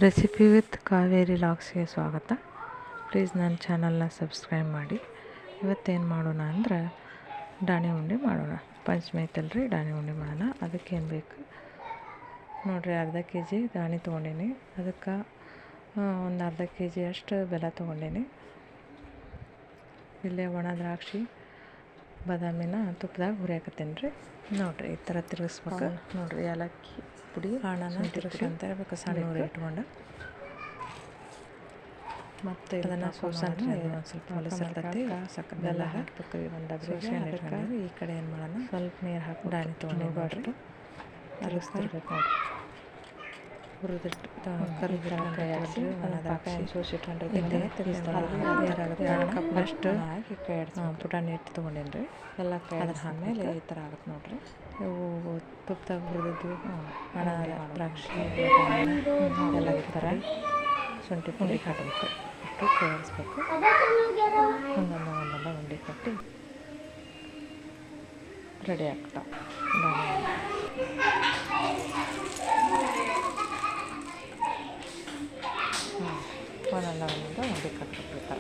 Recipe with Kaveri ಲಾಗ್ಸ್ಗೆ ಸ್ವಾಗತ. Please ನನ್ನ ಚಾನಲ್ನ ಸಬ್ಸ್ಕ್ರೈಬ್ ಮಾಡಿ. ಇವತ್ತೇನು ಮಾಡೋಣ ಅಂದ್ರೆ ಡಾಣಿ ಉಂಡೆ ಮಾಡೋಣ. ಪಂಚಮಿ ಐತಲ್ರಿ, ಡಾಣಿ ಉಂಡೆ ಮಾಡೋಣ. ಅದಕ್ಕೇನು ಬೇಕು ನೋಡಿರಿ, ಅರ್ಧ ಕೆ ಜಿ ದಾಣಿ ತೊಗೊಂಡೀನಿ. ಅದಕ್ಕೆ ಒಂದು ಅರ್ಧ ಕೆ ಜಿ ಅಷ್ಟು ಬೆಲ್ಲ ತೊಗೊಂಡೀನಿ. ಇಲ್ಲೇ ಒಣ ದ್ರಾಕ್ಷಿ ಬಾದಾಮಿನ ತುಪ್ಪದಾಗ ಹುರಿಯಾಕತ್ತೀನಿ ರೀ. ನೋಡಿರಿ, ಈ ಥರ ತಿರುಗಿಸ್ಬೇಕು. ನೋಡಿರಿ, ಏಲಕ್ಕಿ ಪುಡಿ ಹಣ್ಣನ್ನು ತಿರುಗಿಸ್ಕೊಂತ ಇರಬೇಕು ಸಣ್ಣ ಉರಿ ಇಟ್ಕೊಂಡು. ಮತ್ತು ಅದನ್ನು ಸೋಸನ್ನು ಒಂದು ಸ್ವಲ್ಪ ಹೊಲಸಿರ್ತೈತಿ. ಸಕ್ಕರೆ ಬೆಲ್ಲ ಹಾಕಬೇಕು. ಒಂದು ಸೋಸೆಯನ್ನು ಇಟ್ಕೊಂಡು ಈ ಕಡೆ ಏನು ಮಾಡೋಣ, ಸ್ವಲ್ಪ ನೀರು ಹಾಕಿ ಡಾಣಿ ತೊಗೊಂಡು ತಿರುಗಿಸ್ತಿರ್ಬೇಕು. ನೋಡಿರಿ, ಹುರಿದಿಟ್ಟು ಕರಿಬೇವು ಒಣ ದ್ರಾಕ್ಷಿ ಸೋಸಿಟ್ಕೊಂಡಿರ್ತೀನಿ. ಅಷ್ಟು ಹಾಕಿ ಪುಟಾಣಿ ಹಿಟ್ಟು ತೊಗೊಂಡೇನಿ ರೀ. ಎಲ್ಲ ಅದ್ರ ಆಮೇಲೆ ಈ ಥರ ಆಗುತ್ತೆ ನೋಡಿರಿ. ಇವು ತುಪ್ಪದಾಗ ಹುರಿದಿದ್ವಿ ಒಣ ದ್ರಾಕ್ಷಿ ಎಲ್ಲ ಈ ಥರ ಶುಂಠಿ ಪುಡಿ ಹಾಕಬೇಕು. ಇಟ್ಟು ಕೈಯಾಡಿಸ್ಬೇಕು. ಒಂದೊಂದು ಉಂಡೆ ಕಟ್ಟಿ ರೆಡಿ ಆಗ್ತಾವೆ. ಒಂದೊಂದು ಉಂಡೆ ಕಟ್ಬೇಕು ಈ ಥರ.